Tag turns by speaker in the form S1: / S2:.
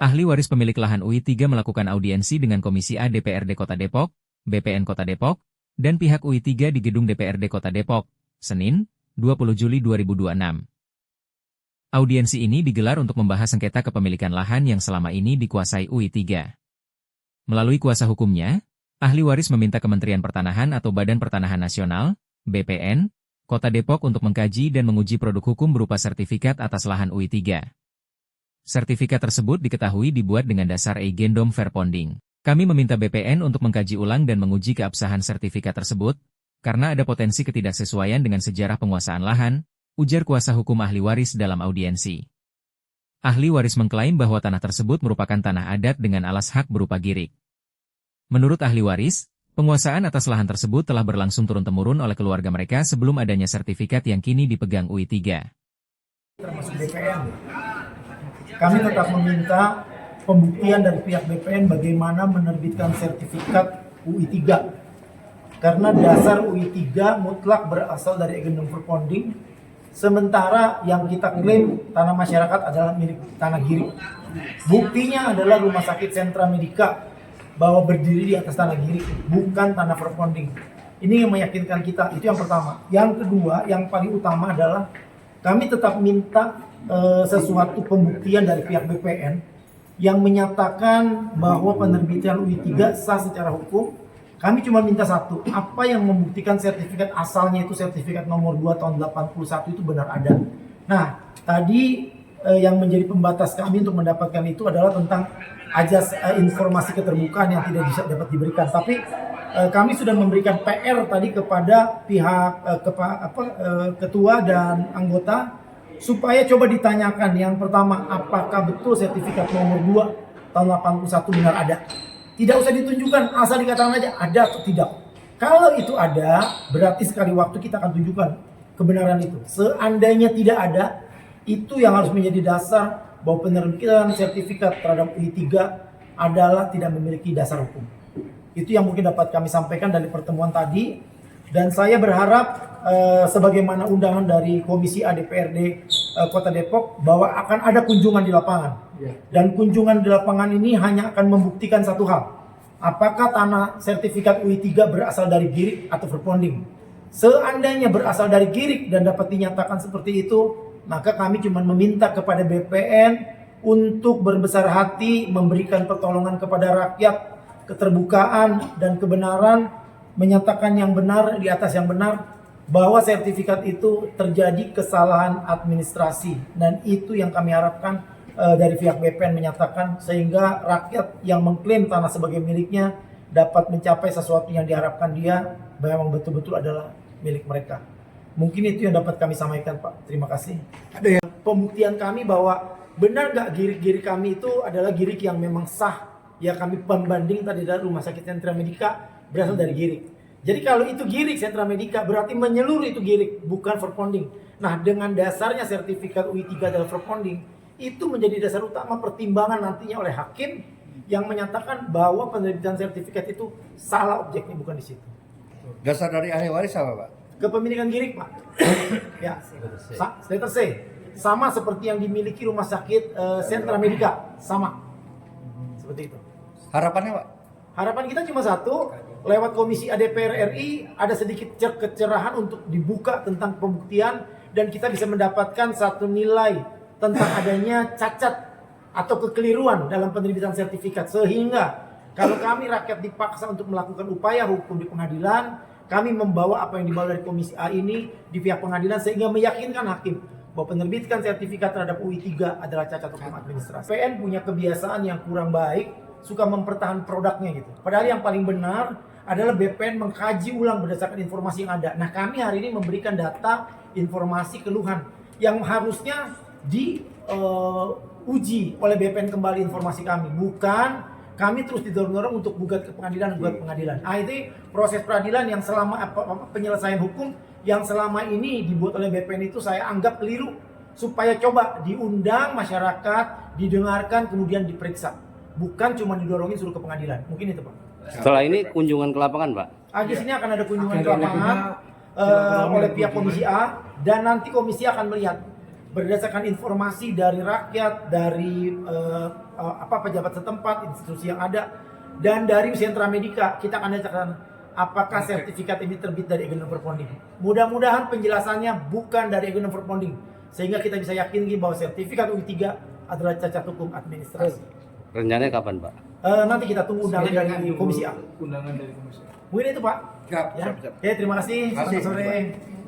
S1: Ahli waris pemilik lahan UI 3 melakukan audiensi dengan Komisi A DPRD Kota Depok, BPN Kota Depok, dan pihak UI 3 di gedung DPRD Kota Depok, Senin, 20 Juli 2026. Audiensi ini digelar untuk membahas sengketa kepemilikan lahan yang selama ini dikuasai UI 3. Melalui kuasa hukumnya, ahli waris meminta Kementerian Pertanahan atau Badan Pertanahan Nasional, BPN, Kota Depok untuk mengkaji dan menguji produk hukum berupa sertifikat atas lahan UI 3. Sertifikat tersebut diketahui dibuat dengan dasar Eigendom Verponding. Kami meminta BPN untuk mengkaji ulang dan menguji keabsahan sertifikat tersebut, karena ada potensi ketidaksesuaian dengan sejarah penguasaan lahan, ujar kuasa hukum ahli waris dalam audiensi. Ahli waris mengklaim bahwa tanah tersebut merupakan tanah adat dengan alas hak berupa girik. Menurut ahli waris, penguasaan atas lahan tersebut telah berlangsung turun-temurun oleh keluarga mereka sebelum adanya sertifikat yang kini dipegang UI 3.
S2: Termasuk BPN. Kami tetap meminta pembuktian dari pihak BPN bagaimana menerbitkan sertifikat UI 3. Karena dasar UI 3 mutlak berasal dari Eigendom Verponding, sementara yang kita klaim tanah masyarakat adalah milik tanah girik. Buktinya adalah Rumah Sakit Sentra Medica bahwa berdiri di atas tanah girik, bukan tanah Verponding. Ini yang meyakinkan kita, itu yang pertama. Yang kedua, yang paling utama adalah kami tetap minta sesuatu pembuktian dari pihak BPN yang menyatakan bahwa penerbitan UI 3 sah secara hukum. Kami cuma minta satu, apa yang membuktikan sertifikat asalnya itu sertifikat nomor 2 tahun 81 itu benar ada. Nah, tadi yang menjadi pembatas kami untuk mendapatkan itu adalah tentang ajas informasi keterbukaan yang tidak bisa dapat diberikan. Tapi kami sudah memberikan PR tadi kepada pihak ketua dan anggota supaya coba ditanyakan yang pertama, apakah betul sertifikat nomor 2 tahun 81 benar ada. Tidak usah ditunjukkan, asal dikatakan aja ada atau tidak. Kalau itu ada, berarti sekali waktu kita akan tunjukkan kebenaran itu. Seandainya tidak ada, itu yang harus menjadi dasar bahwa penerbitan sertifikat terhadap UI 3 adalah tidak memiliki dasar hukum. Itu yang mungkin dapat kami sampaikan dari pertemuan tadi. Dan saya berharap sebagaimana undangan dari Komisi A DPRD Kota Depok bahwa akan ada kunjungan di lapangan. Dan kunjungan di lapangan ini hanya akan membuktikan satu hal. Apakah tanah sertifikat UI 3 berasal dari girik atau verponding? Seandainya berasal dari girik dan dapat dinyatakan seperti itu, maka kami cuma meminta kepada BPN untuk berbesar hati memberikan pertolongan kepada rakyat, keterbukaan dan kebenaran, menyatakan yang benar di atas yang benar, bahwa sertifikat itu terjadi kesalahan administrasi, dan itu yang kami harapkan dari pihak BPN menyatakan, sehingga rakyat yang mengklaim tanah sebagai miliknya dapat mencapai sesuatu yang diharapkan dia memang betul-betul adalah milik mereka. Mungkin itu yang dapat kami sampaikan, Pak. Terima kasih. Ada yang pembuktian kami bahwa benar nggak girik-girik kami itu adalah girik yang memang sah. Ya, kami pembanding tadi dari Rumah Sakit Sentra Medica berasal dari girik. Jadi kalau itu girik Sentra Medica berarti menyeluruh itu girik, bukan verponding. Nah, dengan dasarnya sertifikat UI 3 adalah verponding, itu menjadi dasar utama pertimbangan nantinya oleh hakim yang menyatakan bahwa penerbitan sertifikat itu salah objeknya, bukan di situ.
S3: Dasar dari ahli waris apa, Pak?
S2: Kepemilikan girik, Pak. Ya, letter C. Sama seperti yang dimiliki Rumah Sakit Sentra Medica, sama. Seperti itu.
S3: Harapannya, Pak?
S2: Harapan kita cuma satu, lewat Komisi A DPR RI ada sedikit kecerahan untuk dibuka tentang pembuktian dan kita bisa mendapatkan satu nilai tentang adanya cacat atau kekeliruan dalam penerbitan sertifikat, sehingga kalau kami rakyat dipaksa untuk melakukan upaya hukum di pengadilan, kami membawa apa yang dibawa dari Komisi A ini di pihak pengadilan sehingga meyakinkan hakim bahwa penerbitan sertifikat terhadap UI 3 adalah cacat hukum administrasi. PN punya kebiasaan yang kurang baik, suka mempertahankan produknya gitu. Padahal yang paling benar adalah BPN mengkaji ulang berdasarkan informasi yang ada. Nah, kami hari ini memberikan data, informasi, keluhan yang harusnya diuji oleh BPN kembali informasi kami. Bukan kami terus didorong-dorong untuk gugat ke pengadilan, Nah, itu proses peradilan yang selama penyelesaian hukum yang selama ini dibuat oleh BPN itu saya anggap keliru. Supaya coba diundang masyarakat, didengarkan, kemudian diperiksa. Bukan cuma didorongin suruh ke pengadilan. Mungkin itu, Pak.
S4: Setelah ini kunjungan ke lapangan, Pak?
S2: Di sini akan ada kunjungan ke lapangan oleh pihak Komisi A, dan nanti Komisi A akan melihat berdasarkan informasi dari rakyat, dari pejabat setempat, institusi yang ada, dan dari sentra medika, kita akan nyatakan apakah sertifikat ini terbit dari Agen Overponding. Mudah-mudahan penjelasannya bukan dari Agen Overponding, sehingga kita bisa yakin bahwa sertifikat UI 3 adalah cacat hukum administrasi.
S4: Rencananya kapan, Pak?
S2: Nanti kita tunggu undangan dari Komisi A.
S5: Undangan dari Komisi A.
S2: Mungkin itu Pak.
S3: Siap,
S2: Ya.
S3: siap, siap.
S2: Oke, terima kasih.
S3: Terima kasih.
S2: Selamat sore.